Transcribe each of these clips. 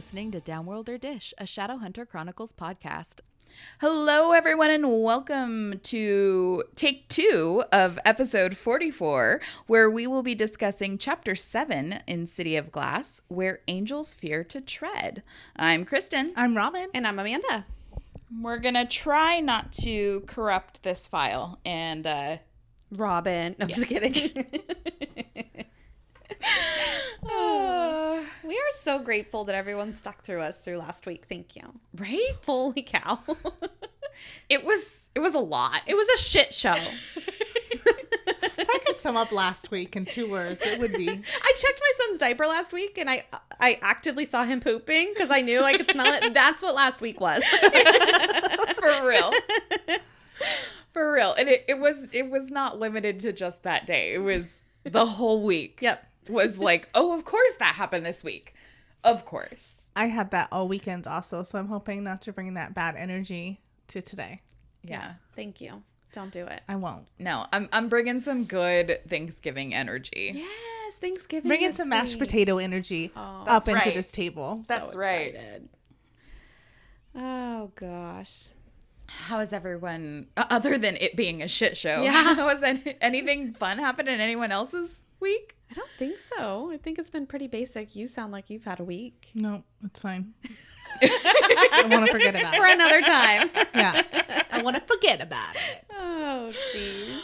listening to Downworlder Dish, a Shadowhunter Chronicles podcast. Hello, everyone, and welcome to take 2 of episode 44, where we will be discussing chapter 7 in City of Glass, Where Angels Fear to Tread. I'm Kristen. I'm Robin. And I'm Amanda. We're going to try not to corrupt this file and, Robin. No, I'm just kidding. We are so grateful that everyone stuck through us through last week. Thank you. Right? Holy cow. It was a lot. It was a shit show. If I could sum up last week in 2 words, it would be. I checked my son's diaper last week and I actively saw him pooping because I knew I could smell it. That's what last week was. For real. For real. And it was not limited to just that day. It was the whole week. Yep. Was like, oh, of course that happened this week. Of course. I had that all weekend also, so I'm hoping not to bring that bad energy to today. Yeah. Thank you. Don't do it. I won't. No, I'm bringing some good Thanksgiving energy. Yes, Thanksgiving. Bringing some mashed potato energy up into this table. That's so right. Excited. Oh, gosh. How is everyone, other than it being a shit show, Yeah. how has anything fun happened in anyone else's week? I don't think so. I think it's been pretty basic. You sound like you've had a week. No, it's fine. I want to forget about For it. another time. Yeah. I want to forget about it. Oh, jeez.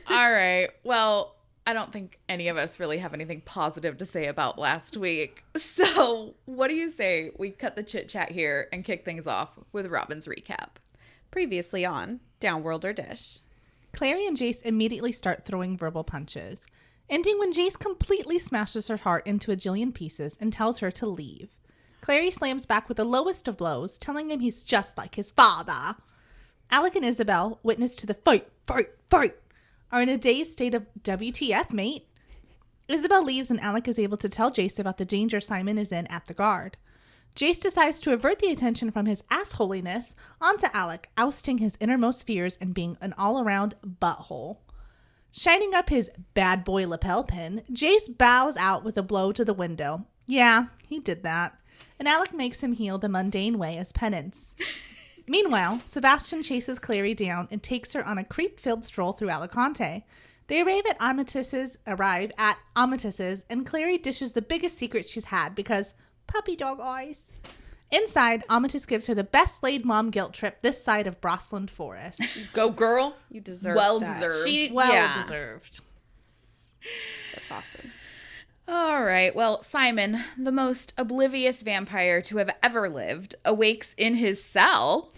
All right. Well, I don't think any of us really have anything positive to say about last week. So what do you say we cut the chit chat here and kick things off with Robin's recap? Previously on Downworlder Dish. Clary and Jace immediately start throwing verbal punches, ending when Jace completely smashes her heart into a jillion pieces and tells her to leave. Clary slams back with the lowest of blows, telling him he's just like his father. Alec and Isabel, witness to the fight, are in a dazed state of WTF, mate. Isabel leaves and Alec is able to tell Jace about the danger Simon is in at the guard. Jace decides to avert the attention from his assholiness onto Alec, ousting his innermost fears and being an all-around butthole. Shining up his bad boy lapel pin, Jace bows out with a blow to the window. Yeah, he did that. And Alec makes him heal the mundane way as penance. Meanwhile, Sebastian chases Clary down and takes her on a creep-filled stroll through Alicante. They arrive at Amatis's, and Clary dishes the biggest secret she's had because puppy dog eyes. Inside, Amatis gives her the best laid mom guilt trip this side of Brosland Forest. Go, girl. You deserve Well that. deserved. Well deserved. That's awesome. All right. Well, Simon, the most oblivious vampire to have ever lived, awakes in his cell,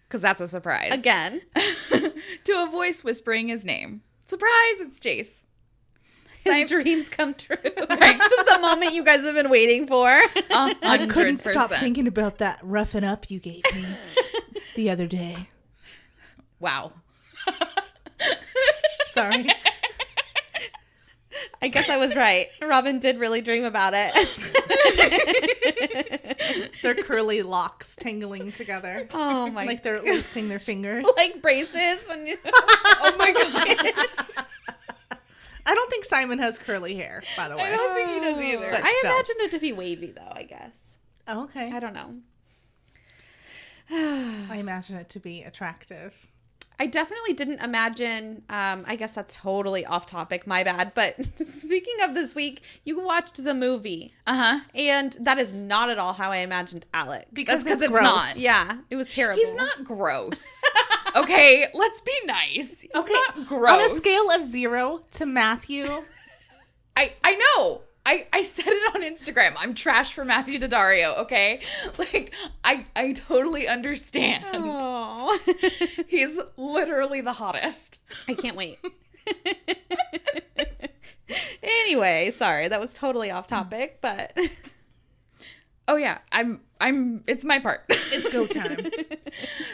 because that's a surprise. Again. To a voice whispering his name. Surprise, it's Jace. His dreams come true. Right. This is the moment you guys have been waiting for. I couldn't stop thinking about that roughing up you gave me the other day. Wow. Sorry. I guess I was right. Robin did really dream about it. Their curly locks tangling together. Oh my. Like they're lacing their fingers. Like braces when you. Oh my God. I don't think Simon has curly hair, by the way. I don't think he does either. But I still. imagined it to be wavy though, I guess. Oh, okay. I don't know. I imagine it to be attractive. I definitely didn't imagine, I guess that's totally off topic, my bad, but speaking of this week, you watched the movie. Uh-huh. And that is not at all how I imagined Alec. Because it's gross. not. Yeah, it was terrible. He's not gross. Okay, let's be nice. He's not gross. On a scale of 0 to Matthew. I know. I said it on Instagram. I'm trash for Matthew Daddario, okay? Like, I totally understand. Oh. He's literally the hottest. I can't wait. Anyway, sorry, that was totally off topic, but Oh yeah, it's my part. It's go time.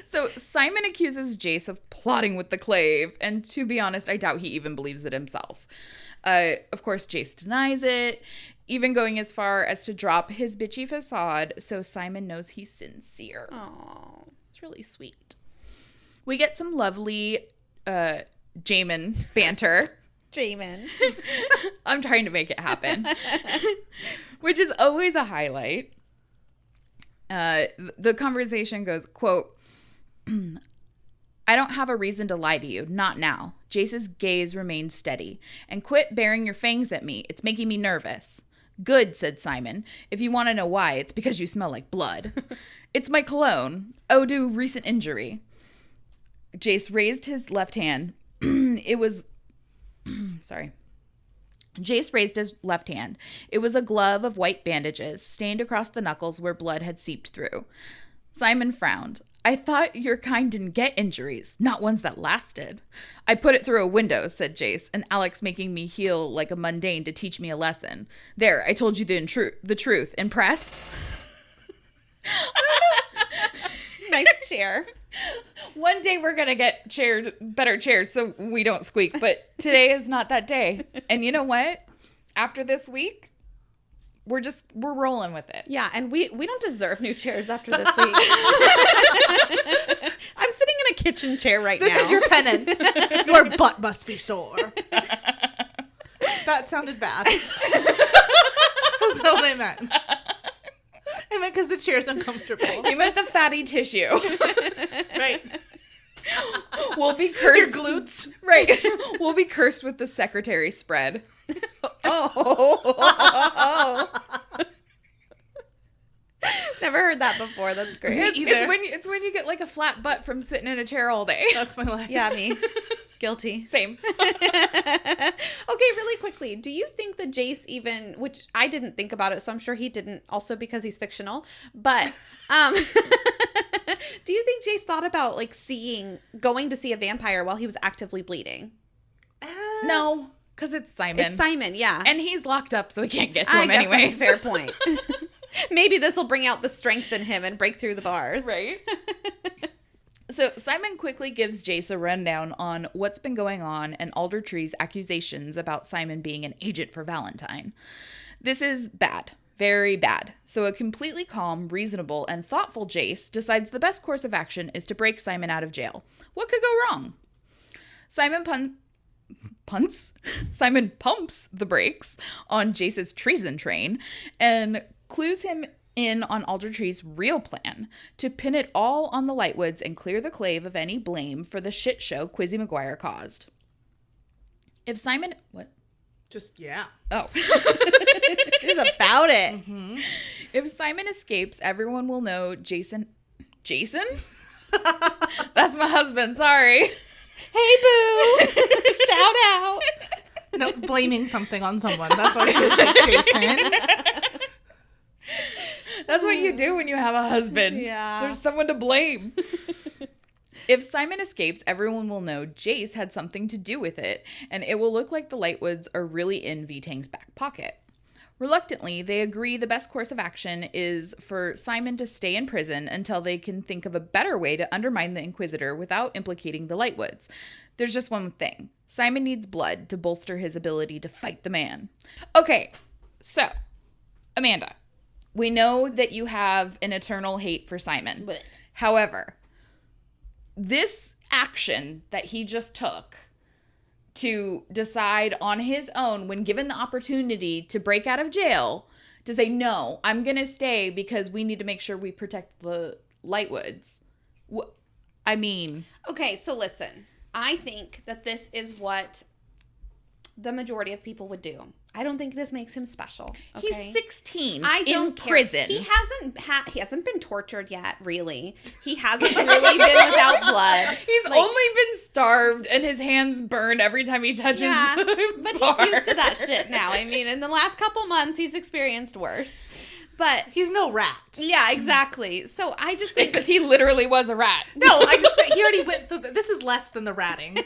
So Simon accuses Jace of plotting with the Clave, and to be honest, I doubt he even believes it himself. Of course, Jace denies it, even going as far as to drop his bitchy facade so Simon knows he's sincere. oh, It's really sweet. We get some lovely Jamin banter. Jamin. I'm trying to make it happen. Which is always a highlight. The conversation goes, quote, I don't have a reason to lie to you. Not now. Jace's gaze remained steady. And quit baring your fangs at me. It's making me nervous. Good, said Simon. If you want to know why, it's because you smell like blood. It's my cologne. Oh, due recent injury. Jace raised his left hand. It was... Sorry. Jace raised his left hand. It was a glove of white bandages, stained across the knuckles where blood had seeped through. Simon frowned. I thought your kind didn't get injuries, not ones that lasted. I put it through a window, said Jace, and Alex making me heal like a mundane to teach me a lesson. There, I told you the truth. Impressed? Nice chair. One day we're going to get better chairs so we don't squeak, but today is not that day. And you know what? After this week, we're rolling with it. Yeah, and we don't deserve new chairs after this week. I'm sitting in a kitchen chair right now. This is your penance. Your butt must be sore. That sounded bad. That's not what I meant. I meant because the chair's uncomfortable. You meant the fatty tissue. Right. We'll be cursed. Your glutes. Right. We'll be cursed with the secretary spread. Oh. Never heard that before. That's great. It's when you get like a flat butt from sitting in a chair all day. That's my life. Yeah, me. Guilty. Same. Okay, really quickly. Do you think that Jace even, which I didn't think about it, so I'm sure he didn't, also because he's fictional, but do you think Jace thought about like going to see a vampire while he was actively bleeding? No, because it's Simon. It's Simon, yeah. And he's locked up, so we can't get to him anyway. That's a fair point. Maybe this will bring out the strength in him and break through the bars. Right? So Simon quickly gives Jace a rundown on what's been going on and Aldertree's accusations about Simon being an agent for Valentine. This is bad. Very bad. So a completely calm, reasonable, and thoughtful Jace decides the best course of action is to break Simon out of jail. What could go wrong? Simon pumps the brakes on Jace's treason train and clues him in on Aldertree's real plan to pin it all on the Lightwoods and clear the clave of any blame for the shit show Quizzy McGuire caused. If Simon... What? Just, yeah. Oh. She's about it. Mm-hmm. If Simon escapes, everyone will know Jason? That's my husband, sorry. Hey, boo. Shout out. No, blaming something on someone. That's what she was like, Jason. That's what you do when you have a husband. Yeah. There's someone to blame. If Simon escapes, everyone will know Jace had something to do with it, and it will look like the Lightwoods are really in V-Tang's back pocket. Reluctantly, they agree the best course of action is for Simon to stay in prison until they can think of a better way to undermine the Inquisitor without implicating the Lightwoods. There's just one thing. Simon needs blood to bolster his ability to fight the man. Okay, so, Amanda, we know that you have an eternal hate for Simon. But however, this action that he just took to decide on his own when given the opportunity to break out of jail to say, no, I'm going to stay because we need to make sure we protect the Lightwoods. I mean... Okay, so listen. I think that this is what the majority of people would do. I don't think this makes him special. Okay? He's 16 in prison. He hasn't been tortured yet, really. He hasn't really been without blood. He's only been starved and his hands burn every time he touches the but bar. He's used to that shit now. I mean, in the last couple months, he's experienced worse. But he's no rat. Yeah, exactly. So I just think... Except he literally was a rat. No, he already went through this is less than the ratting.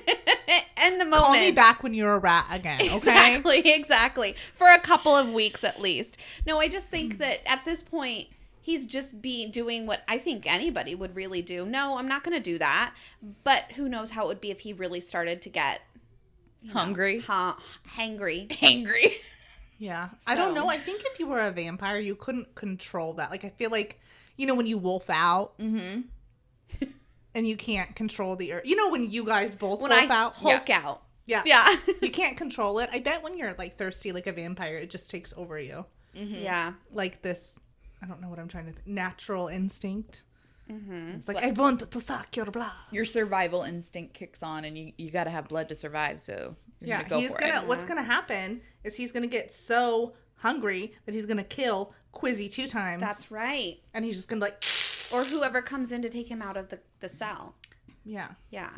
And the moment. Call me back when you're a rat again, okay? Exactly. For a couple of weeks at least. No, I just think that at this point, he's just doing what I think anybody would really do. No, I'm not going to do that. But who knows how it would be if he really started to get... Hungry. Hangry. Yeah. So. I don't know. I think if you were a vampire, you couldn't control that. Like, I feel like, when you wolf out and you can't control the earth. When you guys both wolf out. Hulk out. Yeah. Yeah. You can't control it. I bet when you're, thirsty like a vampire, it just takes over you. Mm-hmm. Yeah. Like this I don't know what I'm trying to think. Natural instinct. Mm-hmm. It's like, I want to suck your blood. Your survival instinct kicks on, and you got to have blood to survive, so you're gonna go for it. What's gonna happen is he's gonna get so hungry that he's gonna kill Quizzy 2 times. That's right. And he's just gonna be like, or whoever comes in to take him out of the cell. Yeah. Yeah.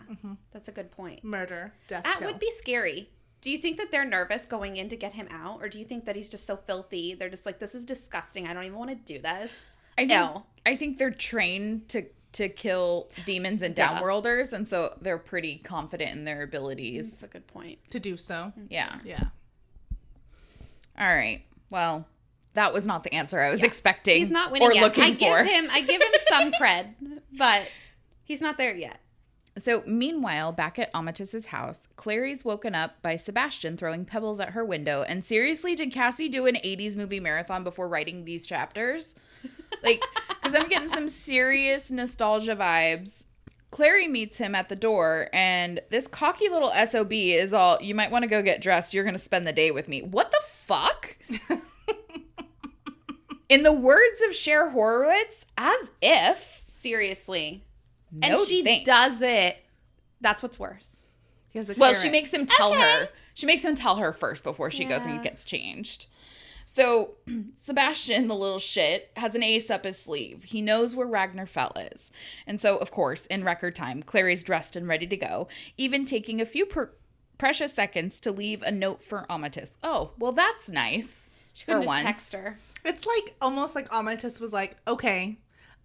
That's a good point. Murder, death, That kill. would be scary. Do you think that they're nervous going in to get him out? Or do you think that he's just so filthy? They're just like, this is disgusting. I don't even want to do this. I think they're trained to kill demons and Downworlders, and so they're pretty confident in their abilities. That's a good point. To do so. Yeah. Yeah. All right. Well, that was not the answer I was expecting. He's not winning or yet. looking for. I give him some cred, but he's not there yet. So, meanwhile, back at Amatis's house, Clary's woken up by Sebastian throwing pebbles at her window. And seriously, did Cassie do an 80s movie marathon before writing these chapters? Like, because I'm getting some serious nostalgia vibes. Clary meets him at the door, and this cocky little SOB is all, you might want to go get dressed. You're going to spend the day with me. What the fuck? In the words of Cher Horowitz, as if. Seriously. No and she thanks. does it. That's what's worse. Well, she makes him tell her. She makes him tell her first before she goes Yeah. and gets changed. So, Sebastian, the little shit, has an ace up his sleeve. He knows where Ragnar fell is. And so, of course, in record time, Clary's dressed and ready to go, even taking a few precious seconds to leave a note for Amatis. Oh, well, that's nice. She could for just once. text her. It's like, almost like Amatis was like, okay,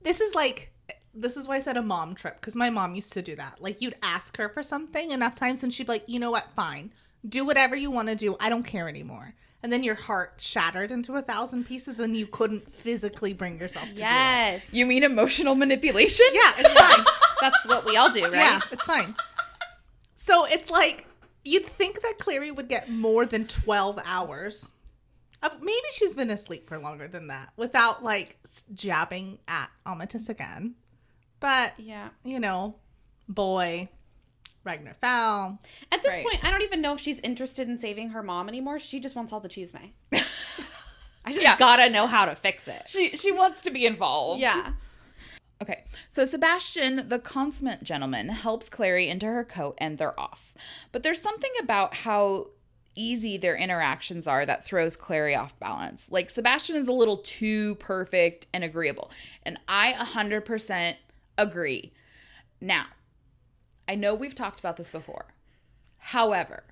this is why I said a mom trip, because my mom used to do that. Like, you'd ask her for something enough times, and she'd be like, you know what, fine. Do whatever you want to do. I don't care anymore. And then your heart shattered into 1,000 pieces, and you couldn't physically bring yourself to do it. You mean emotional manipulation? Yeah, it's fine. That's what we all do, right? Yeah, it's fine. So it's like, you'd think that Clary would get more than 12 hours. Maybe she's been asleep for longer than that without, like, jabbing at Amatis again. But, Yeah. you know, boy, Ragnar fell. At this Right. point, I don't even know if she's interested in saving her mom anymore. She just wants all the cheese may. I just gotta know how to fix it. She wants to be involved. Yeah. Okay, so Sebastian, the consummate gentleman, helps Clary into her coat and they're off. But there's something about how easy their interactions are that throws Clary off balance. Like, Sebastian is a little too perfect and agreeable. And I 100% agree. Now, I know we've talked about this before. However,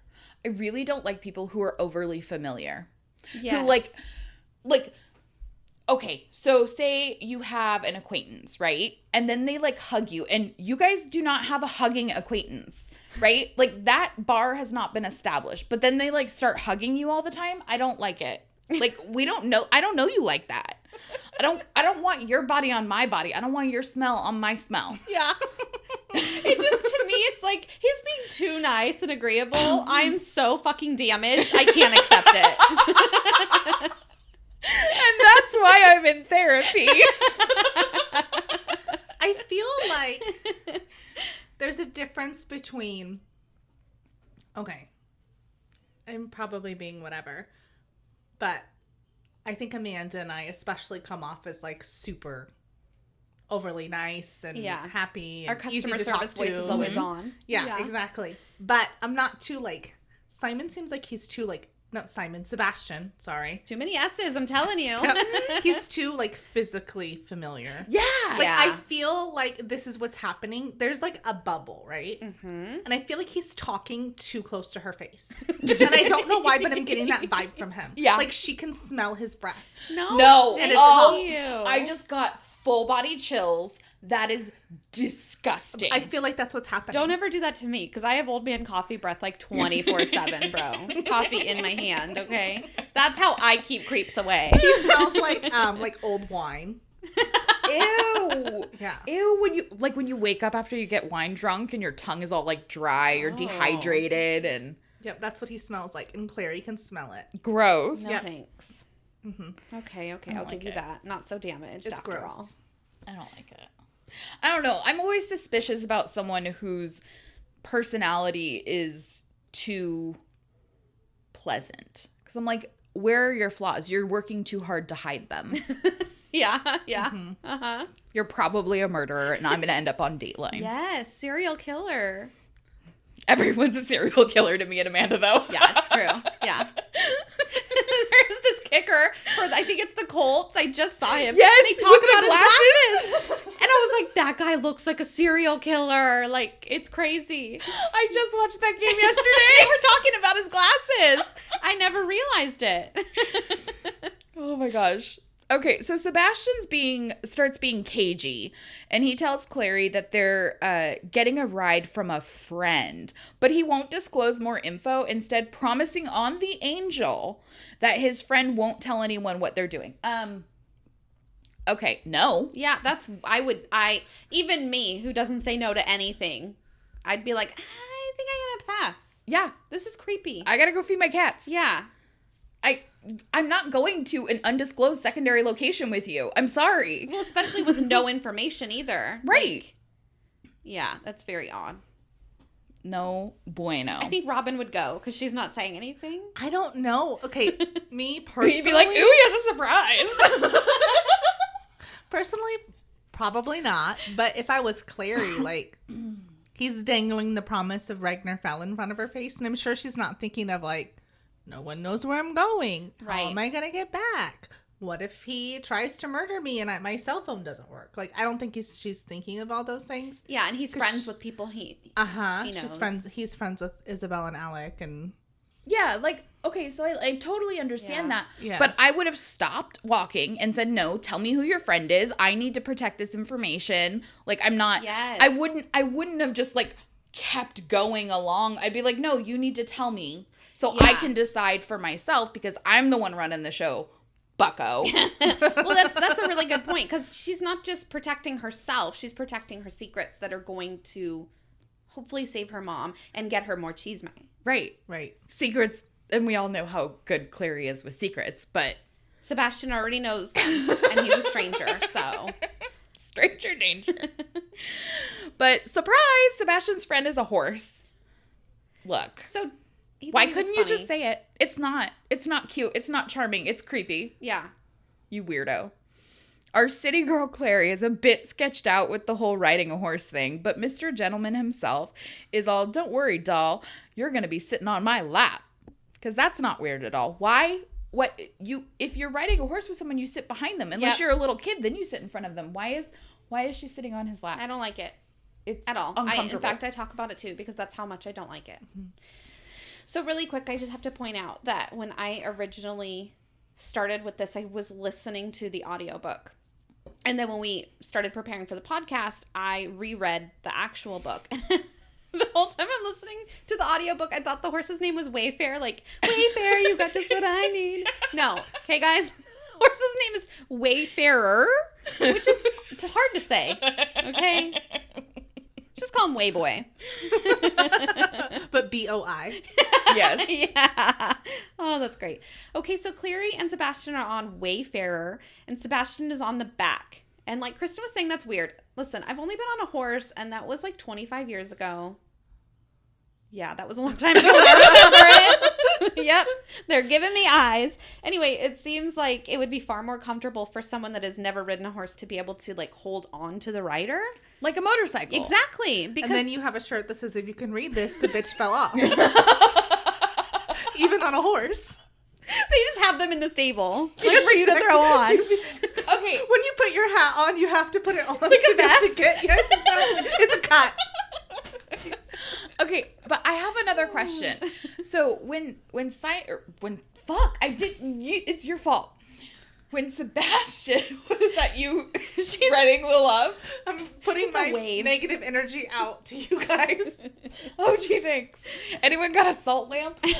I really don't like people who are overly familiar. Yes. Who like, okay, so say you have an acquaintance, right? And then they like hug you, and you guys do not have a hugging acquaintance, right? Like, that bar has not been established, but then they like start hugging you all the time. I don't like it. Like, I don't know you like that. I don't want your body on my body. I don't want your smell on my smell. Yeah. It just, to me, it's like, he's being too nice and agreeable. I'm so fucking damaged. I can't accept it. And that's why I'm in therapy. I feel like there's a difference between, okay, I'm probably being whatever, but I think Amanda and I especially come off as like super overly nice and happy. And Our easy customer to service talk voice to. is always on. Yeah, exactly. But I'm not too like, Simon seems like he's too like, not Simon, Sebastian, sorry. Too many S's, I'm telling you. He's too like physically familiar. Yeah. Like, I feel like this is what's happening. There's like a bubble, right? Mm-hmm. And I feel like he's talking too close to her face. And I don't know why, but I'm getting that vibe from him. Yeah. Like, she can smell his breath. No. Thank you. I just got full body chills. That is disgusting. I feel like that's what's happening. Don't ever do that to me, because I have old man coffee breath like 24/7, bro. Coffee in my hand, okay? That's how I keep creeps away. He smells like old wine. Ew. Yeah. Ew, when you wake up after you get wine drunk and your tongue is all like dry or dehydrated and Yep, that's what he smells like. And Clary can smell it. gross. No Yes. thanks. Mm-hmm. Okay, I'll don't give like you it. that. Not so damaged It's after gross. all. I don't like it. I don't know. I'm always suspicious about someone whose personality is too pleasant. Because I'm like, where are your flaws? You're working too hard to hide them. Yeah. Mhm. Uh-huh. You're probably a murderer, and I'm going to end up on Dateline. Yes, serial killer. Everyone's a serial killer to me and Amanda, though. Yeah, it's true. Yeah. There's this kicker for, I think it's the Colts. I just saw him. Yes, and they talk with the about his glasses. glasses. And I was like, that guy looks like a serial killer. Like, it's crazy. I just watched that game They yesterday. were talking about his glasses. I never realized it. Oh my gosh. Okay, so Sebastian's starts being cagey, and he tells Clary that they're getting a ride from a friend, but he won't disclose more info, instead promising on the angel that his friend won't tell anyone what they're doing. Okay, no. Yeah, even me, who doesn't say no to anything, I'd be like, I think I'm going to pass. Yeah, This is creepy. I gotta go feed my cats. Yeah. I'm not going to an undisclosed secondary location with you. I'm sorry. Well, especially with no information either. Right. Like, yeah, that's very odd. No bueno. I think Robin would go because she's not saying anything. I don't know. Okay, me personally. You'd be like, ooh, he has a surprise. Personally, probably not. But if I was Clary, like, he's dangling the promise of Ragnar Fell in front of her face, and I'm sure she's not thinking of, like, no one knows where I'm going. How Right. am I going to get back? What if he tries to murder me and my cell phone doesn't work? Like, I don't think she's thinking of all those things. Yeah, and he's friends with people he she knows. He's friends with Isabel and Alec, and Yeah, like, okay, so I totally understand Yeah. that. Yeah. But I would have stopped walking and said, no, tell me who your friend is. I need to protect this information. Like, I'm not, Yes. I wouldn't have just, like, kept going along. I'd be like, no, you need to tell me so I Yeah. can decide for myself because I'm the one running the show, bucko. Well, that's a really good point because she's not just protecting herself; she's protecting her secrets that are going to hopefully save her mom and get her more cheese money. Right. right. Secrets, and we all know how good Clary is with secrets, but Sebastian already knows them, and he's a stranger, so stranger danger. But surprise, Sebastian's friend is a horse. Look. so. he Why thought it was couldn't you funny. just say it? It's not cute. It's not charming. It's creepy. Yeah. You weirdo. Our city girl Clary is a bit sketched out with the whole riding a horse thing, but Mr. Gentleman himself is all, don't worry, doll. You're going to be sitting on my lap. Because that's not weird at all. Why? If you're riding a horse with someone, you sit behind them. Unless you're a little kid, then you sit in front of them. Why is she sitting on his lap? I don't like it It's at all. uncomfortable. In fact, I talk about it too because that's how much I don't like it. Mm-hmm. So really quick, I just have to point out that when I originally started with this, I was listening to the audiobook. And then when we started preparing for the podcast, I reread the actual book. The whole time I'm listening to the audiobook, I thought the horse's name was Wayfair. Like, Wayfair, you got just what I need. No. Okay, guys? The horse's name is Wayfarer, which is hard to say. Okay? Just call him Wayboy. But BOI. Yes. Yeah. Oh, that's great. Okay, so Clary and Sebastian are on Wayfarer, and Sebastian is on the back. And like Kristen was saying, that's weird. Listen, I've only been on a horse, and that was like 25 years ago. Yeah, that was a long time ago. I remember it. Yep. They're giving me eyes. Anyway, it seems like it would be far more comfortable for someone that has never ridden a horse to be able to like hold on to the rider. Like a motorcycle. Exactly. Because And then you have a shirt that says, if you can read this, the bitch fell off. Even on a horse. they just have them in the stable like for you to throw on. Okay. When you put your hat on, you have to put it on like a to be able to vest. get. Yes, exactly. It's a cut. Okay, but I have another question. So it's your fault. When Sebastian, what is that? You spreading the love? I'm putting It's a my wave. negative energy out to you guys. Oh, gee, thanks. Anyone got a salt lamp? No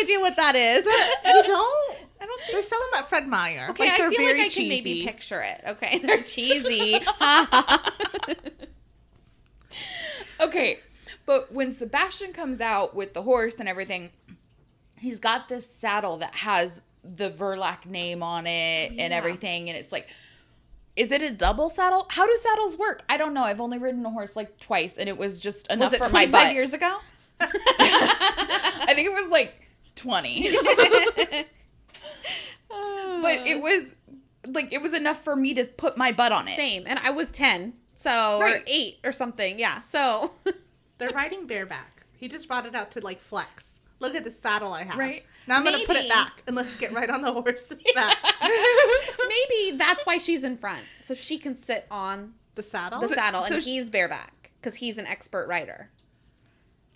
idea what that is. You don't? I don't They sell them at Fred Meyer. Okay, Like, I they're feel very like I can maybe cheesy. picture it. Okay, they're cheesy. Okay, but when Sebastian comes out with the horse and everything, he's got this saddle that has the Verlac name on it and everything, and it's like, is it a double saddle? How do saddles work? I don't know. I've only ridden a horse like twice, and it was just enough Was it for my 25 butt. years ago? I think it was like 20. but it was enough for me to put my butt on it. Same. And I was 10, so, or 8 or something. Yeah, so. They're riding bareback. He just brought it out to, like, flex. Look at the saddle I have. Right. Now I'm going to put it back, and let's get right on the horse's back. Maybe that's why she's in front, so she can sit on The saddle? and he's bareback, because he's an expert rider.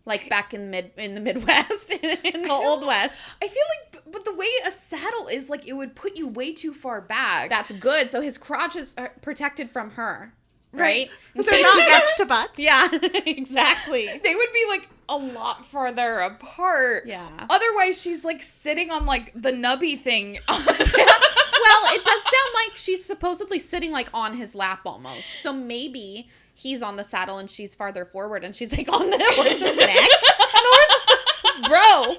Like back in the Midwest, in the Old West. I feel like, but the way a saddle is, like, it would put you way too far back. That's good, so his crotch is protected from her. Right? They're not next to butts. Yeah, exactly. They would be, like, a lot farther apart. Yeah. Otherwise, she's, like, sitting on, like, the nubby thing. Well, it does sound like she's supposedly sitting, like, on his lap almost. So maybe he's on the saddle and she's farther forward and she's, like, on the horse's neck. Bro.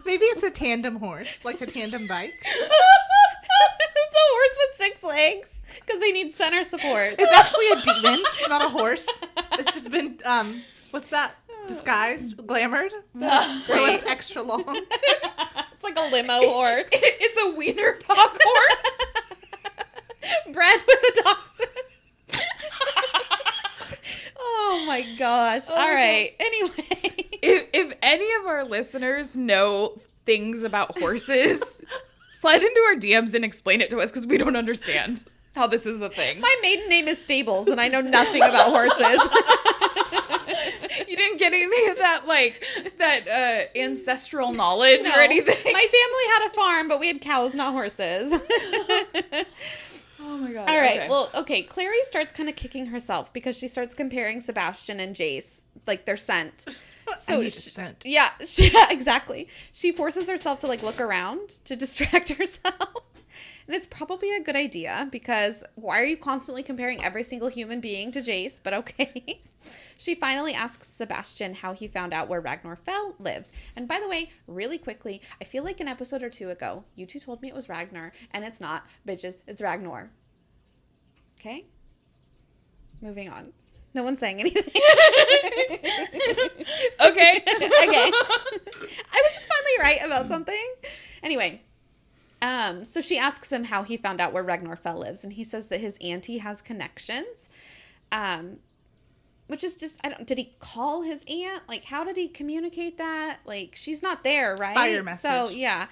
Maybe it's a tandem horse, like a tandem bike. It's a horse with 6 legs because they need center support. It's actually a demon. It's not a horse. It's just been, what's that? Disguised? Glamoured? So it's extra long. It's like a limo horse. It's a wiener pop horse. Bred with a dachshund. Oh my gosh. Oh All my right. Anyway. If any of our listeners know things about horses, slide into our DMs and explain it to us, because we don't understand how this is a thing. My maiden name is Stables, and I know nothing about horses. You didn't get any of that ancestral knowledge or anything? My family had a farm, but we had cows, not horses. Oh my god. All right. Okay. Well, okay. Clary starts kind of kicking herself because she starts comparing Sebastian and Jace, like their scent. So scent. Yeah, exactly. She forces herself to like look around to distract herself. And it's probably a good idea, because why are you constantly comparing every single human being to Jace? But okay. She finally asks Sebastian how he found out where Ragnar Fell lives. And by the way, really quickly, I feel like an episode or 2 ago, you two told me it was Ragnar, and it's not, bitches. It's Ragnar. Okay? Moving on. No one's saying anything. Okay. Okay. I was just finally right about something. Anyway. So she asks him how he found out where Ragnar Fell lives, and he says that his auntie has connections. Which is just, did he call his aunt? Like, how did he communicate that? Like, she's not there, right? Fire message. So, yeah.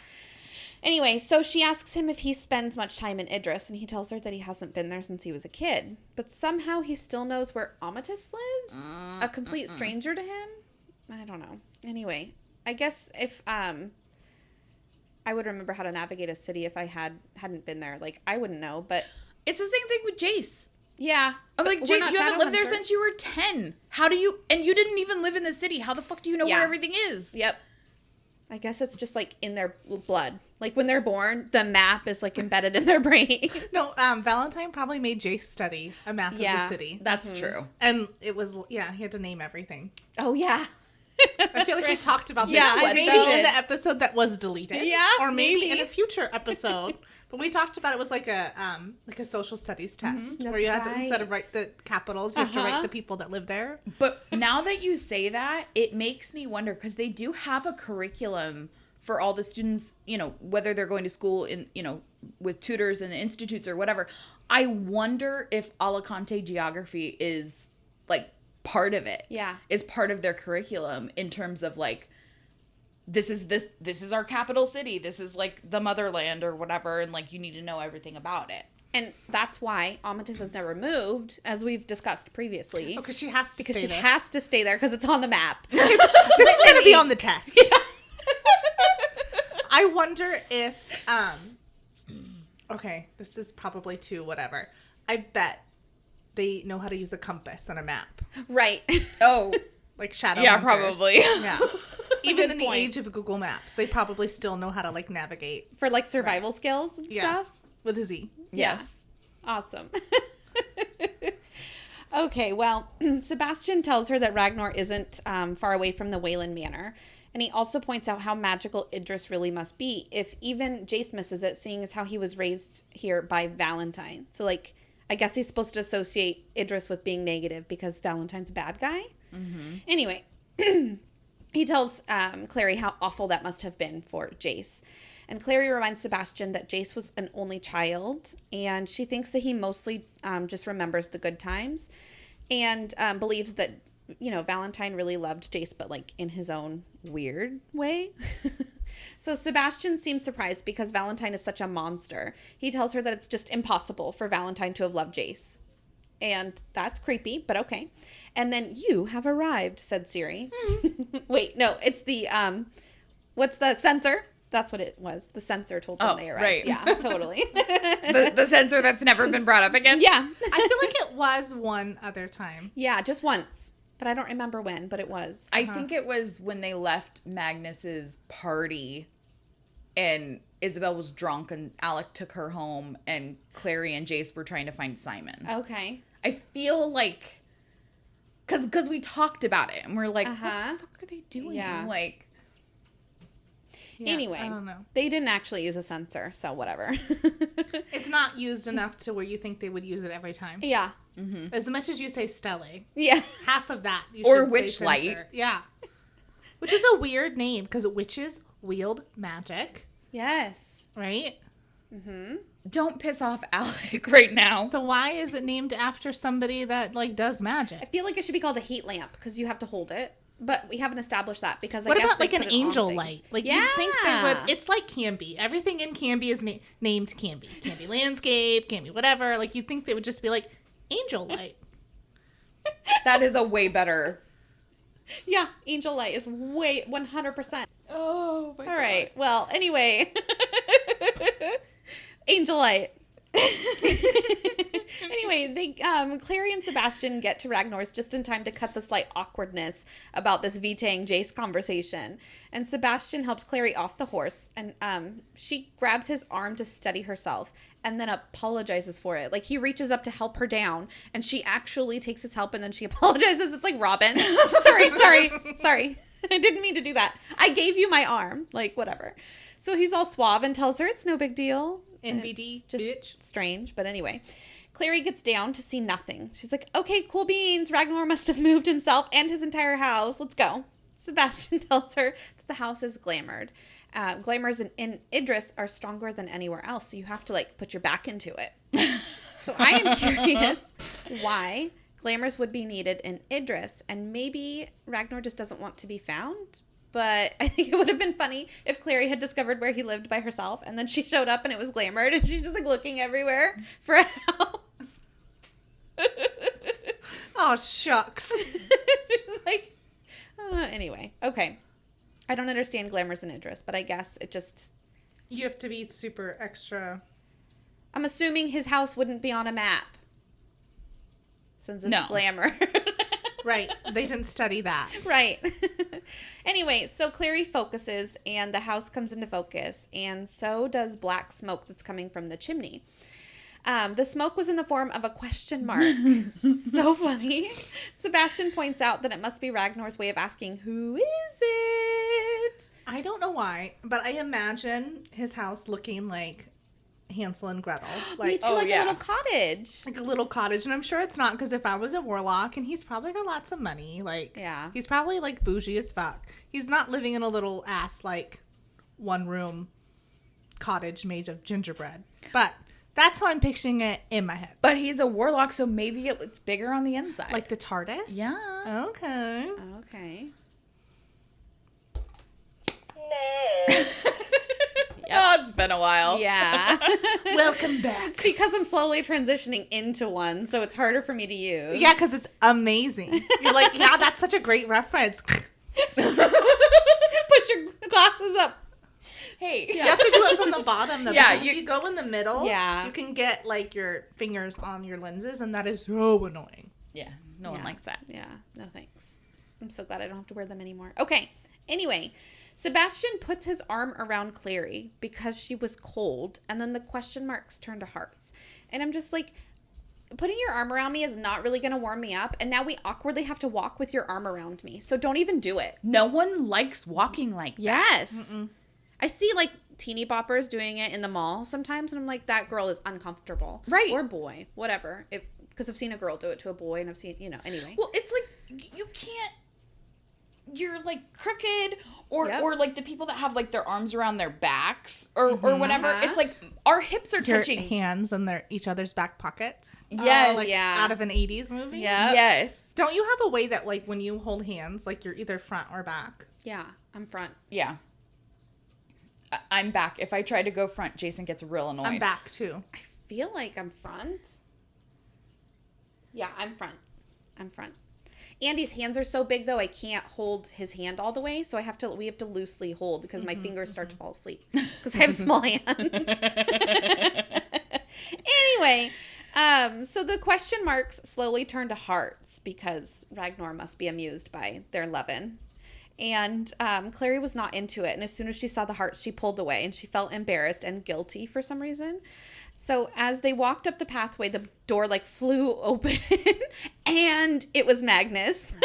Anyway, so she asks him if he spends much time in Idris, and he tells her that he hasn't been there since he was a kid. But somehow he still knows where Amatis lives? A complete stranger to him? I don't know. Anyway, I guess if, I would remember how to navigate a city if I hadn't been there. Like, I wouldn't know, but... It's the same thing with Jace. Yeah. I'm like, Jace, you haven't lived there since you were 10. How do you... And you didn't even live in the city. How the fuck do you know where everything is? Yep. I guess it's just, like, in their blood. Like, when they're born, the map is, like, embedded in their brain. No, Valentine probably made Jace study a map of the city. That's true. And it was, he had to name everything. Oh, yeah. I feel like we talked about this. Yeah, Maybe in the episode that was deleted. Yeah, or maybe maybe. in a future episode. But we talked about it was like a social studies test where you had to, instead of write the capitals, you have to write the people that live there. But now that you say that, it makes me wonder, because they do have a curriculum for all the students, you know, whether they're going to school in, you know, with tutors and institutes or whatever. I wonder if Alicante geography is like part of it. Yeah. Is part of their curriculum in terms of like, this is our capital city. This is like the motherland or whatever. And like, you need to know everything about it. And that's why Amatis has never moved, as we've discussed previously. Oh, because she has to stay there. has to stay there because it's on the map. This is going to be on the test. Yeah. I wonder if, okay, this is probably too whatever. I bet they know how to use a compass on a map. Right. Oh. Like Shadowhunters. Yeah, probably. Yeah. Even in the point. age of Google Maps, they probably still know how to like navigate. For like survival skills and stuff? With a Z. Yes. Yeah. Awesome. Okay, well, Sebastian tells her that Ragnar isn't far away from the Wayland Manor. And he also points out how magical Idris really must be, if even Jace misses it, seeing as how he was raised here by Valentine. So, like, I guess he's supposed to associate Idris with being negative because Valentine's a bad guy. Mm-hmm. Anyway, he tells Clary how awful that must have been for Jace. And Clary reminds Sebastian that Jace was an only child, and she thinks that he mostly just remembers the good times, and believes that, you know, Valentine really loved Jace, but like in his own weird way. So Sebastian seems surprised because Valentine is such a monster. He tells her that it's just impossible for Valentine to have loved Jace. And that's creepy, but okay. And then you have arrived, said Ciri. Wait, no, it's the, what's the censor? That's what it was. The censor told them they arrived. Right. Yeah, totally. the censor that's never been brought up again? Yeah. I feel like it was one other time. Yeah, just once. But I don't remember when, but it was. I think it was when they left Magnus's party and Isabel was drunk and Alec took her home and Clary and Jace were trying to find Simon. Okay. I feel like, because we talked about it and we're like, what Uh-huh. the fuck are they doing? Yeah. Like, Yeah, Anyway, I don't know. they didn't actually use a censor, so whatever. It's not used enough to where you think they would use it every time. Yeah. As much as you say Stelle, Yeah. half of that you Or should say Witchlight. censor. Yeah. Which is a weird name because witches wield magic, Yes. right? Mm-hmm. don't piss off Alec right now. So why is it named after somebody that like does I magic? feel like it should be called a heat lamp because you have to hold it. But we haven't established that because I What guess about they like an put it on angel things. light? Like yeah. you'd think they would. It's like Canby. Everything in Canby is named Canby. Canby landscape, Canby whatever. Like you'd think they would just be like angel light. That is a way better. Yeah, angel light is way 100%. Oh, my All right. Well, anyway. Angel light. Anyway, they Clary and Sebastian get to Ragnar's just in time to cut the slight awkwardness about this Vitang Jace conversation. And Sebastian helps Clary off the horse, and she grabs his arm to steady herself and then apologizes for it. Like he reaches up to help her down, and she actually takes his help and then she apologizes. It's like Robin. Sorry. I didn't mean to do that. I gave you my arm. Like whatever. So he's all suave and tells her it's no big deal. NBD, It's just bitch. strange, but anyway. Clary gets down to see nothing. She's like, okay, cool beans. Ragnar must have moved himself and his entire house. Let's go. Sebastian tells her that the house is glamored. Glamours in Idris are stronger than anywhere else, so you have to, like, put your back into it. So I am curious why glamours would be needed in Idris, and maybe Ragnar just doesn't want to be found. But I think it would have been funny if Clary had discovered where he lived by herself, and then she showed up and it was glamored, and she's just like looking everywhere for a house. Oh shucks. It's like, anyway, okay. I don't understand glamours in Idris, but I guess it just. You have to be super extra. I'm assuming his house wouldn't be on a map, since it's glamour. Right. They didn't study that. Right. Anyway, so Clary focuses and the house comes into focus, and so does black smoke that's coming from the chimney. The smoke was in the form of a question mark. So funny. Sebastian points out that it must be Ragnar's way of asking, who is it? I don't know why, but I imagine his house looking like Hansel and Gretel. Like, a little cottage. like a little cottage. And I'm sure it's not, because if I was a warlock, and he's probably got lots of money, like, Yeah. he's probably like bougie as fuck. He's not living in a little ass, like, one room cottage made of gingerbread. But that's how I'm picturing it in my head. But he's a warlock, so maybe it's bigger on the inside. Like the TARDIS? Yeah. Okay. Okay. Oh, it's been a while. Yeah. Welcome back. It's because I'm slowly transitioning into one, so it's harder for me to use. Yeah, because it's amazing. You're like, yeah, that's such a great reference. Push your glasses up. Hey. You have to do it from the bottom, though. Yeah, Because if you go in the middle, Yeah. you can get, like, your fingers on your lenses, and that is so annoying. Yeah, no one likes that. Yeah, no thanks. I'm so glad I don't have to wear them anymore. Okay, anyway, Sebastian puts his arm around Clary because she was cold, and then the question marks turn to hearts. And I'm just like, putting your arm around me is not really going to warm me up, and now we awkwardly have to walk with your arm around me, so don't even do it. No one likes walking like that. Yes. I see, like, teeny boppers doing it in the mall sometimes, and I'm like, that girl is uncomfortable. Right. Or boy, whatever. Because I've seen a girl do it to a boy, and I've seen, anyway. Well, it's like, you can't you're like crooked, or Yep. or like the people that have like their arms around their backs or whatever. It's like our hips are Your touching. hands in each other's back pockets. Yes. Like Yeah. out of an 80s movie. Yep. Yes. Don't you have a way that like when you hold hands, like you're either front or back? Yeah, I'm front. Yeah. I'm back. If I try to go front, Jason gets real annoyed. I'm back too. I feel like I'm front. Yeah, I'm front. I'm front. Andy's hands are so big though, I can't hold his hand all the way, so we have to loosely hold because my fingers start to fall asleep because I have small hands. Anyway, so the question marks slowly turn to hearts because Ragnar must be amused by their lovin'. And Clary was not into it, and as soon as she saw the hearts, she pulled away, and she felt embarrassed and guilty for some reason. So as they walked up the pathway, the door like flew open, and it was Magnus.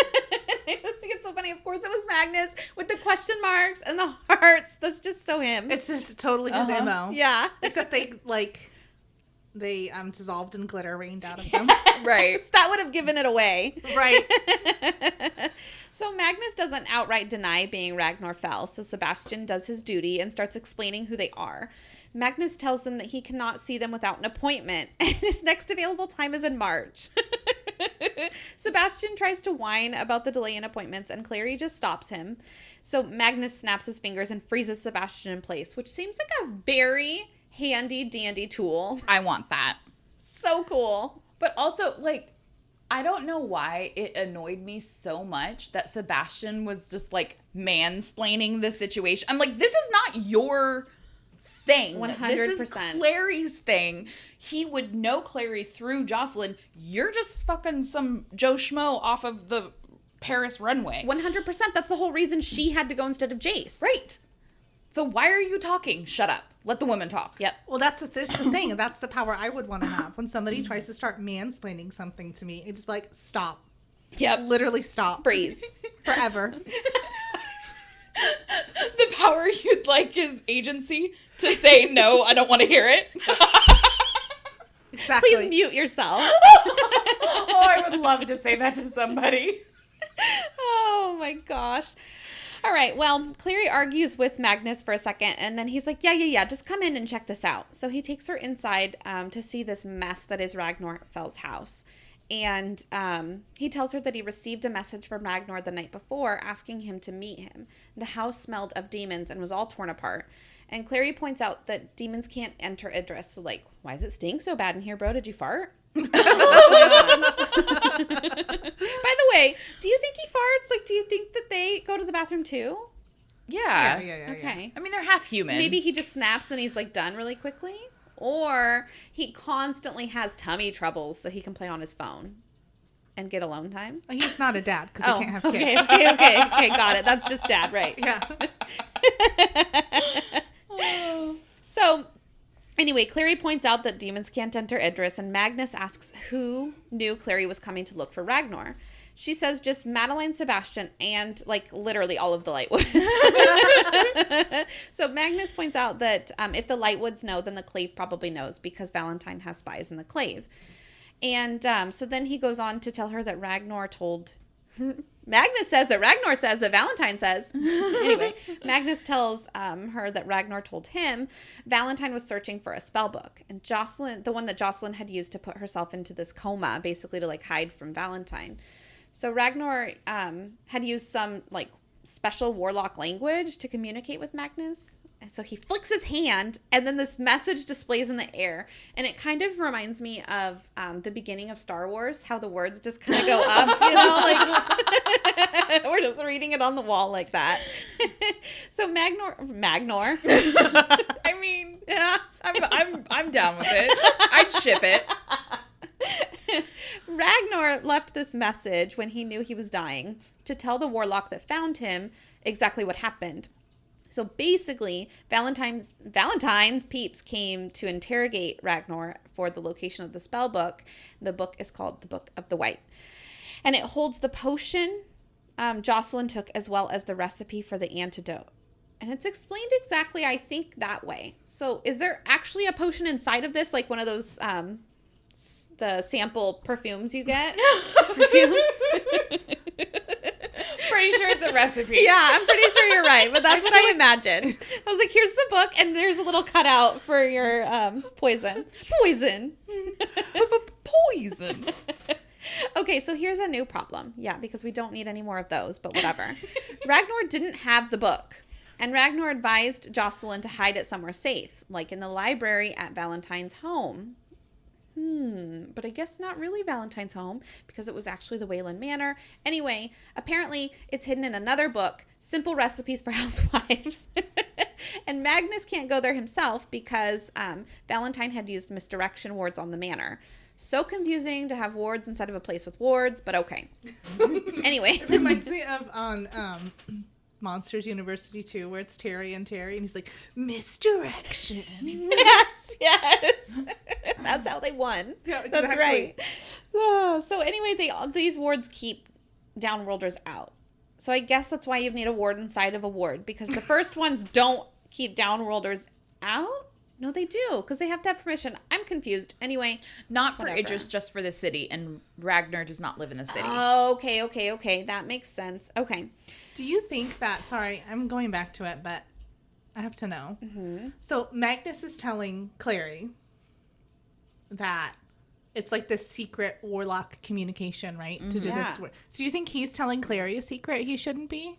I just think it's so funny. Of course, it was Magnus with the question marks and the hearts. That's just so him. It's just totally his MO. Yeah. Except they dissolved and glitter rained out of them. Right. That would have given it away. Right. So Magnus doesn't outright deny being Ragnar Fell, so Sebastian does his duty and starts explaining who they are. Magnus tells them that he cannot see them without an appointment, and his next available time is in March. Sebastian tries to whine about the delay in appointments, and Clary just stops him. So Magnus snaps his fingers and freezes Sebastian in place, which seems like a very handy dandy tool. I want that. So cool. But also, like, I don't know why it annoyed me so much that Sebastian was just, like, mansplaining the situation. I'm like, this is not your thing. 100%. This is Clary's thing. He would know Clary through Jocelyn. You're just fucking some Joe Schmo off of the Paris runway. 100%. That's the whole reason she had to go instead of Jace. Right. So why are you talking? Shut up. Let the women talk. Yep. Well, that's the thing. That's the power I would want to have. When somebody tries to start mansplaining something to me, it's just like, stop. Yep. Literally stop. Freeze. Forever. The power you'd like is agency to say, no, I don't want to hear it. Exactly. Please mute yourself. Oh, I would love to say that to somebody. Oh my gosh. All right, well, Clary argues with Magnus for a second, and then he's like, yeah, just come in and check this out. So he takes her inside to see this mess that is Ragnar Fell's house. And he tells her that he received a message from Ragnar the night before asking him to meet him. The house smelled of demons and was all torn apart. And Clary points out that demons can't enter Idris. So, like, why does it stink so bad in here, bro? Did you fart? By the way, do you think he farts? Like, do you think that they go to the bathroom too? Yeah. Okay. I mean, they're half human. Maybe he just snaps and he's like done really quickly. Or he constantly has tummy troubles so he can play on his phone and get alone time. He's not a dad because he can't have kids. Okay, got it. That's just dad, right? Yeah. So, anyway, Clary points out that demons can't enter Idris, and Magnus asks who knew Clary was coming to look for Ragnar. She says just Madeline, Sebastian, and, like, literally all of the Lightwoods. So Magnus points out that if the Lightwoods know, then the Clave probably knows because Valentine has spies in the Clave. And so then he goes on to tell her that Ragnar told... Magnus says that Ragnar says that Valentine says. Anyway, Magnus tells her that Ragnar told him Valentine was searching for a spell book. And Jocelyn, the one that Jocelyn had used to put herself into this coma, basically to, like, hide from Valentine. So Ragnar had used some, like, special warlock language to communicate with Magnus. And so he flicks his hand, and then this message displays in the air. And it kind of reminds me of the beginning of Star Wars, how the words just kind of go up, you know, like we're just reading it on the wall like that. So Magnar. I mean, Yeah. I'm down with it. I'd ship it. Ragnar left this message when he knew he was dying to tell the warlock that found him exactly what happened. So basically, Valentine's peeps came to interrogate Ragnar for the location of the spell book. The book is called the Book of the White. And it holds the potion Jocelyn took as well as the recipe for the antidote. And it's explained exactly, I think, that way. So is there actually a potion inside of this? Like one of those... the sample perfumes you get. Pretty sure it's it's a recipe. Yeah, I'm pretty sure you're right, but that's what I imagined. I was like, here's the book, and there's a little cutout for your poison. Poison. Poison. Okay, so here's a new problem. Yeah, because we don't need any more of those, but whatever. Ragnar didn't have the book, and Ragnar advised Jocelyn to hide it somewhere safe, like in the library at Valentine's home. But I guess not really Valentine's home, because it was actually the Wayland Manor. Anyway, apparently it's hidden in another book, Simple Recipes for Housewives. And Magnus can't go there himself because Valentine had used misdirection wards on the manor. So confusing to have wards inside of a place with wards, but okay. Anyway. It reminds me of on Monsters University 2, where it's Terry, and he's like, misdirection. Yes. That's how they won. Yeah, exactly. That's right. Oh, so anyway, these wards keep Downworlders out. So I guess that's why you need a ward inside of a ward, because the first ones don't keep Downworlders out. No, they do, because they have to have permission. I'm confused. Anyway. Not for Idris, just for the city, and Ragnar does not live in the city. Okay. That makes sense. Okay. Do you think that, sorry, I'm going back to it, but I have to know. Mm-hmm. So Magnus is telling Clary that it's like this secret warlock communication, right? Mm-hmm. To do this. So do you think he's telling Clary a secret he shouldn't be?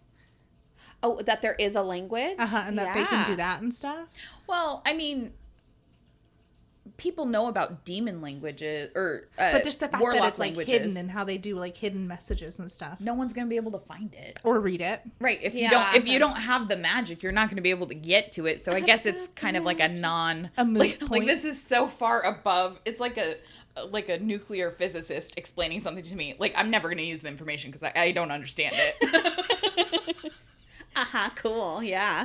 Oh, that there is a language? And that they can do that and stuff? Well, I mean, people know about demon languages, or but there's the fact warlock that it's languages. Like hidden, and how they do like hidden messages and stuff. No one's gonna be able to find it or read it. Right. If you don't have the magic, you're not gonna be able to get to it. So I guess it's kind of like a moot point. Like this is so far above. It's like a nuclear physicist explaining something to me. Like I'm never gonna use the information because I don't understand it. Cool. Yeah.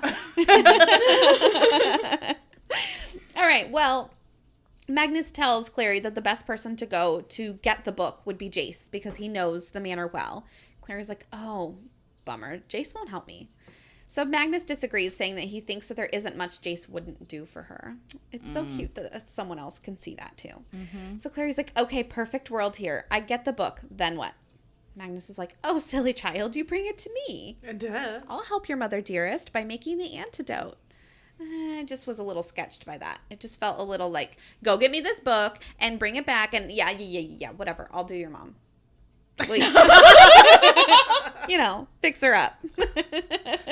All right. Well, Magnus tells Clary that the best person to go to get the book would be Jace, because he knows the manor well. Clary's like, oh, bummer. Jace won't help me. So Magnus disagrees, saying that he thinks that there isn't much Jace wouldn't do for her. It's so cute that someone else can see that too. Mm-hmm. So Clary's like, okay, perfect world here. I get the book. Then what? Magnus is like, oh, silly child, you bring it to me. Duh. I'll help your mother, dearest, by making the antidote. I just was a little sketched by that. It just felt a little like, go get me this book and bring it back, and yeah, whatever. I'll do your mom. Fix her up.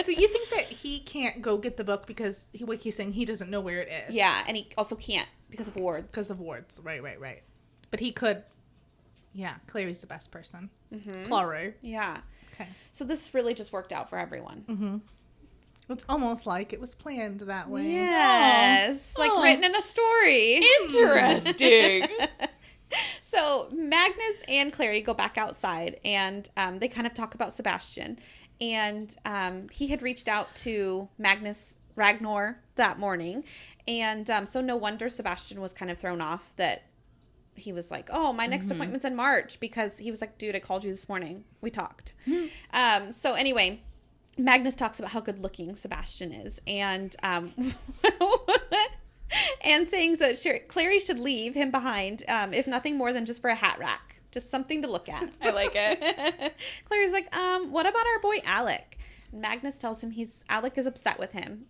So you think that he can't go get the book because he's saying he doesn't know where it is? Yeah, and he also can't because of wards. Right. But he could. Yeah, Clary's the best person. Mm-hmm. Clary. Yeah. Okay. So this really just worked out for everyone. Mm-hmm. It's almost like it was planned that way. Yes. Written in a story. Interesting. So Magnus and Clary go back outside, and they kind of talk about Sebastian. And he had reached out to Ragnar that morning. And so no wonder Sebastian was kind of thrown off that he was like, oh, my next appointment's in March, because he was like, dude, I called you this morning. We talked. So anyway, Magnus talks about how good looking Sebastian is, and and saying that Clary should leave him behind, if nothing more than just for a hat rack. Just something to look at. I like it. Clary's like, what about our boy Alec? And Magnus tells him Alec is upset with him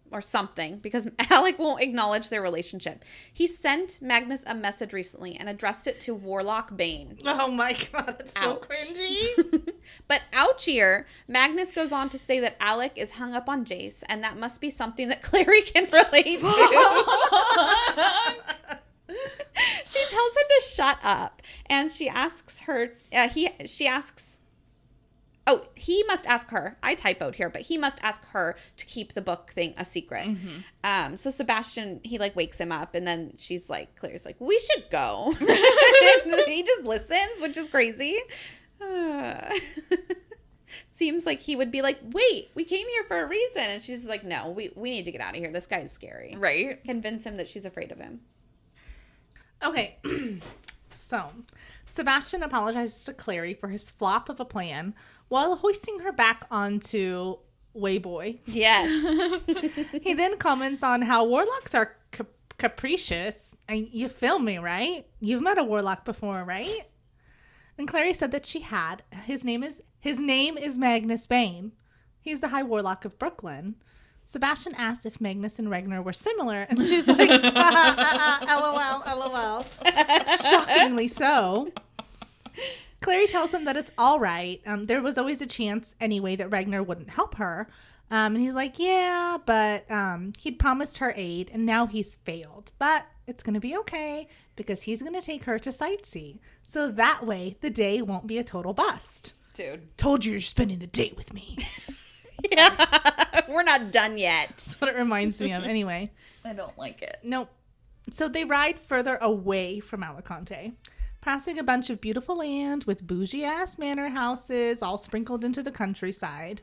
or something, because Alec won't acknowledge their relationship. He sent Magnus a message recently and addressed it to Warlock Bane. Oh my god, that's so cringy. But ouchier, Magnus goes on to say that Alec is hung up on Jace, and that must be something that Clary can relate to. She tells him to shut up, and she asks her, he must ask her. I typoed here, but he must ask her to keep the book thing a secret. Mm-hmm. So Sebastian, he wakes him up, and then Claire's like, we should go. He just listens, which is crazy. Seems like he would be like, wait, we came here for a reason. And she's like, no, we need to get out of here. This guy is scary. Right. Convince him that she's afraid of him. Okay. So Sebastian apologizes to Clary for his flop of a plan while hoisting her back onto Wayboy. Yes. He then comments on how warlocks are capricious. And you feel me, right? You've met a warlock before, right? And Clary said that she had. His name is Magnus Bane. He's the High Warlock of Brooklyn. Sebastian asked if Magnus and Ragnar were similar, and she's like, LOL. Shockingly so. Clary tells him that it's all right. There was always a chance anyway that Ragnar wouldn't help her. And he's like, yeah, but he'd promised her aid, and now he's failed. But it's going to be okay because he's going to take her to sightsee. So that way, the day won't be a total bust. Dude. Told you you're spending the day with me. Yeah, we're not done yet. That's what it reminds me of anyway. I don't like it. Nope. So they ride further away from Alicante, passing a bunch of beautiful land with bougie-ass manor houses all sprinkled into the countryside.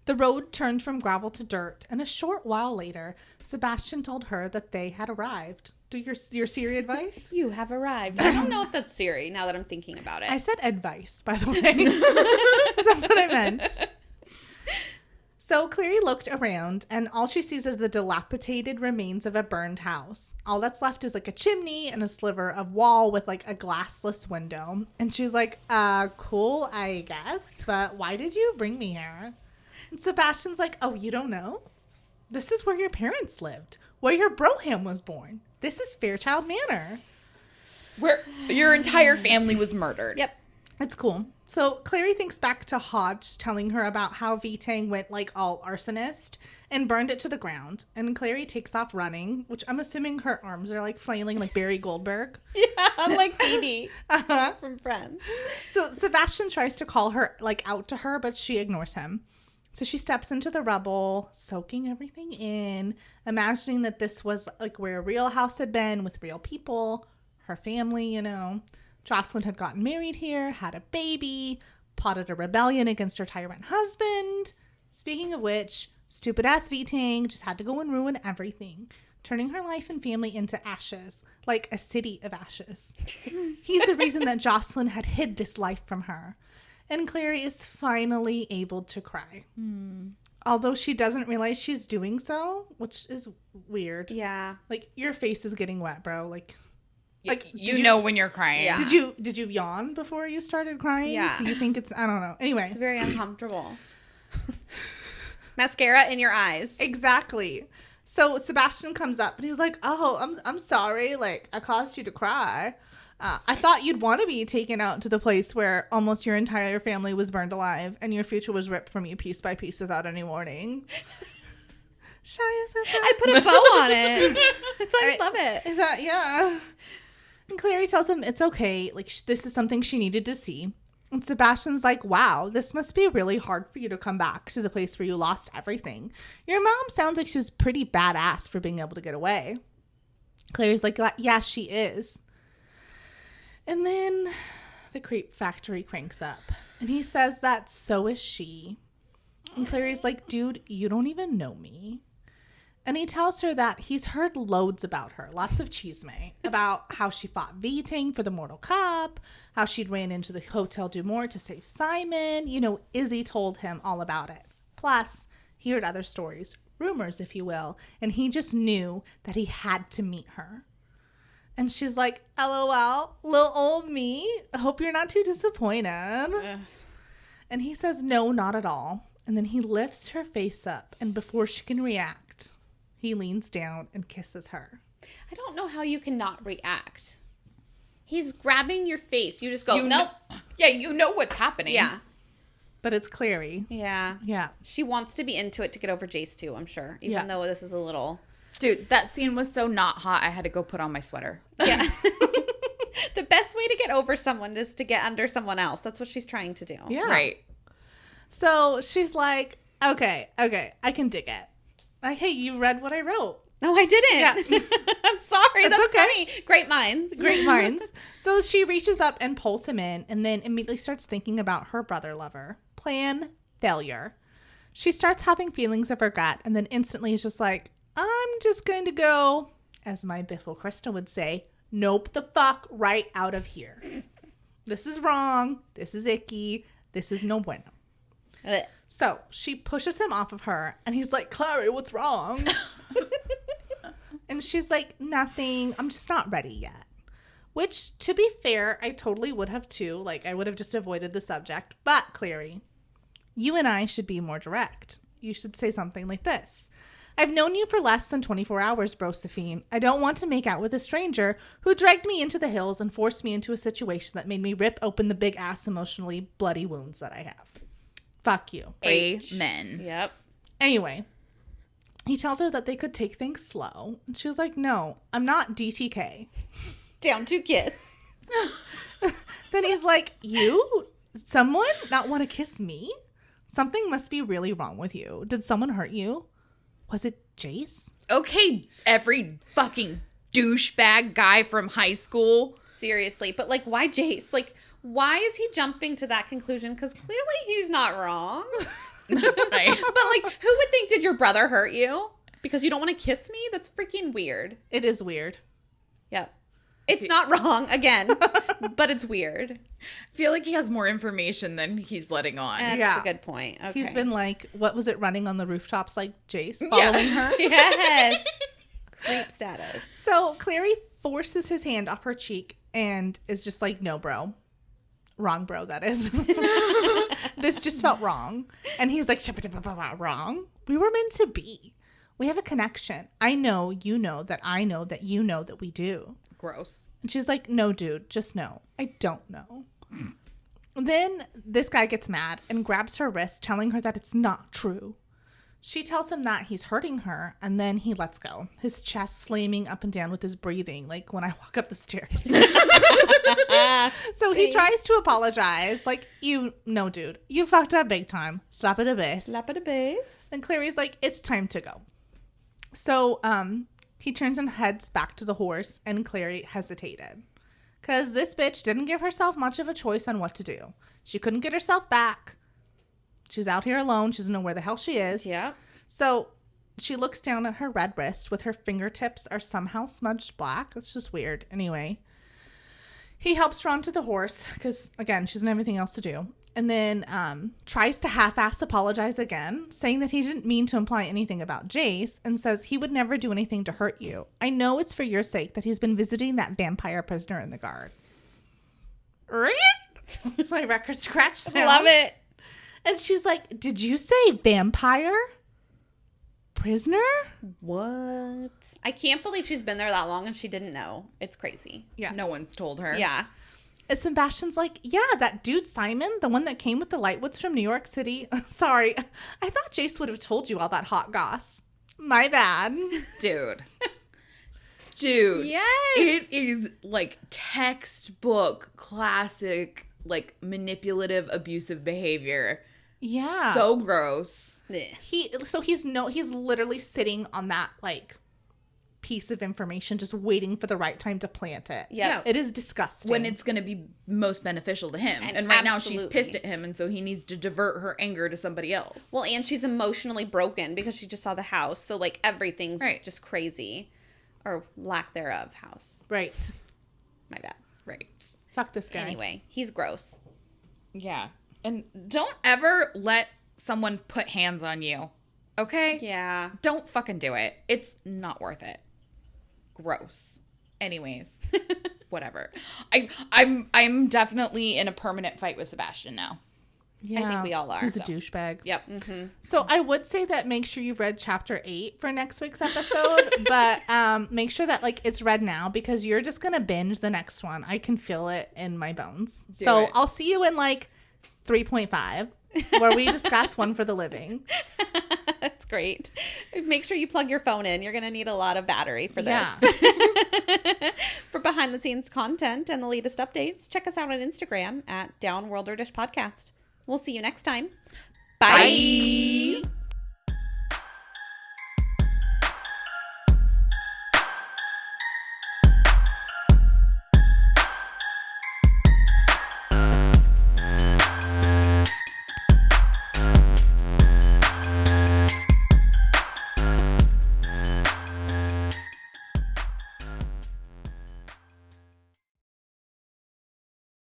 The road turned from gravel to dirt, and a short while later, Sebastian told her that they had arrived. Do your Siri advice? You have arrived. I don't know if that's Siri now that I'm thinking about it. I said advice, by the way. That's what I meant. So Clary looked around, and all she sees is the dilapidated remains of a burned house. All that's left is like a chimney and a sliver of wall with like a glassless window. And she's like, cool, I guess, but why did you bring me here? And Sebastian's like, oh, you don't know? This is where your parents lived, where your Broham was born. This is Fairchild Manor. Where your entire family was murdered. Yep. It's cool. So Clary thinks back to Hodge telling her about how V-Tang went like all arsonist and burned it to the ground. And Clary takes off running, which I'm assuming her arms are like flailing like Barry Goldberg. Yeah, I'm like Phoebe from Friends. So Sebastian tries to call her like out to her, but she ignores him. So she steps into the rubble, soaking everything in, imagining that this was like where a real house had been with real people, her family, you know. Jocelyn had gotten married here, had a baby, plotted a rebellion against her tyrant husband. Speaking of which, stupid ass V-Tang just had to go and ruin everything, turning her life and family into ashes, like a city of ashes. He's the reason that Jocelyn had hid this life from her. And Clary is finally able to cry. Although she doesn't realize she's doing so, which is weird. Yeah. Like, your face is getting wet, bro. Like You know when you're crying. Yeah. Did you yawn before you started crying? Yeah. So you think it's, I don't know. Anyway. It's very uncomfortable. Mascara in your eyes. Exactly. So Sebastian comes up and he's like, oh, I'm sorry. Like, I caused you to cry. I thought you'd want to be taken out to the place where almost your entire family was burned alive and your future was ripped from you piece by piece without any warning. Shy as a I put a bow on it. I thought you'd love it. Yeah. And Clary tells him it's okay. Like, this is something she needed to see. And Sebastian's like, wow, this must be really hard for you to come back to the place where you lost everything. Your mom sounds like she was pretty badass for being able to get away. Clary's like, yeah, she is. And then the creep factory cranks up. And he says that so is she. And Clary's like, dude, you don't even know me. And he tells her that he's heard loads about her, lots of chisme, about how she fought V-Tang for the Mortal Cup, how she'd ran into the Hotel du Mort to save Simon. You know, Izzy told him all about it. Plus, he heard other stories, rumors, if you will, and he just knew that he had to meet her. And she's like, LOL, little old me. I hope you're not too disappointed. And he says, no, not at all. And then he lifts her face up, and before she can react, he leans down and kisses her. I don't know how you can not react. He's grabbing your face. You just go, nope. Yeah, you know what's happening. Yeah. But it's Clary. Yeah. Yeah. She wants to be into it to get over Jace too, I'm sure. Even though this is a little... Dude, that scene was so not hot, I had to go put on my sweater. Yeah. The best way to get over someone is to get under someone else. That's what she's trying to do. Yeah. Right. So she's like, okay, I can dig it. Like, hey, you read what I wrote. No, I didn't. Yeah. I'm sorry. That's That's okay. funny. Great minds. Great minds. So she reaches up and pulls him in and then immediately starts thinking about her brother lover. Plan failure. She starts having feelings of regret and then instantly is just like, I'm just going to go, as my Biffle Krista would say, nope the fuck right out of here. This is wrong. This is icky. This is no bueno. So she pushes him off of her and he's like, Clary, what's wrong? And she's like, nothing. I'm just not ready yet. Which, to be fair, I totally would have too. Like, I would have just avoided the subject. But, Clary, you and I should be more direct. You should say something like this. I've known you for less than 24 hours, Brosephine. I don't want to make out with a stranger who dragged me into the hills and forced me into a situation that made me rip open the big-ass emotionally bloody wounds that I have. Fuck you. Amen. Yep. Anyway, he tells her that they could take things slow. And she was like, no, I'm not DTK. Down to kiss. Then he's like, someone not want to kiss me? Something must be really wrong with you. Did someone hurt you? Was it Jace? Okay, every fucking douchebag guy from high school. Seriously. But, like, why Jace? Like, why is he jumping to that conclusion? Because clearly he's not wrong. Right. But, like, who would think, did your brother hurt you? Because you don't want to kiss me? That's freaking weird. It is weird. Yep. It's not wrong, again, but it's weird. I feel like he has more information than he's letting on. That's a good point. Okay. He's been like, what was it, running on the rooftops like Jace, following her? Yes. Creep status. So Clary forces his hand off her cheek and is just like, no, bro. Wrong, bro, that is. This just felt wrong. And he's like, wrong? We were meant to be. We have a connection. I know, you know, that I know that you know that we do. Gross. And she's like, no, dude, just no. I don't know. Then this guy gets mad and grabs her wrist, telling her that it's not true. She tells him that he's hurting her, and then he lets go, his chest slamming up and down with his breathing, like when I walk up the stairs. So he tries to apologize, like, no, dude, you fucked up big time. Slap it a base. Slap it a base. And Clary's like, it's time to go. So, he turns and heads back to the horse, and Clary hesitated. Because this bitch didn't give herself much of a choice on what to do. She couldn't get herself back. She's out here alone. She doesn't know where the hell she is. Yeah. So she looks down at her red wrist with her fingertips are somehow smudged black. It's just weird. Anyway, he helps her onto the horse because, again, she doesn't have anything else to do. And then tries to half-ass apologize again, saying that he didn't mean to imply anything about Jace, and says he would never do anything to hurt you. I know it's for your sake that he's been visiting that vampire prisoner in the guard. It's my record scratch sound. Love it. And she's like, did you say vampire? Prisoner? What? I can't believe she's been there that long and she didn't know. It's crazy. Yeah. No one's told her. Yeah. And Sebastian's like, yeah, that dude Simon, the one that came with the Lightwoods from New York City. Sorry, I thought Jace would have told you all that hot goss. My bad. Dude. Yes. It is like textbook classic, like manipulative, abusive behavior. Yeah. So gross. He's literally sitting on that like piece of information, just waiting for the right time to plant it. Yeah. It is disgusting. When it's going to be most beneficial to him. And right now she's pissed at him, and so he needs to divert her anger to somebody else. Well, and she's emotionally broken because she just saw the house. So, like, everything's just crazy. Or lack thereof house. Right. My bad. Right. Fuck this guy. Anyway, he's gross. Yeah. And don't ever let someone put hands on you. Okay? Yeah. Don't fucking do it. It's not worth it. Gross. Anyways, whatever. I'm definitely in a permanent fight with Sebastian now. Yeah. I think we all are. He's a douchebag. Yep. Mm-hmm. So I would say that make sure you've read chapter 8 for next week's episode, but make sure that like it's read now because you're just going to binge the next one. I can feel it in my bones. So I'll see you in like 3.5 where we discuss One for the Living. That's great. Make sure you plug your phone in. You're going to need a lot of battery for this. Yeah. For behind the scenes content and the latest updates, check us out on Instagram at Downworlder Podcast. We'll see you next time. Bye. Bye.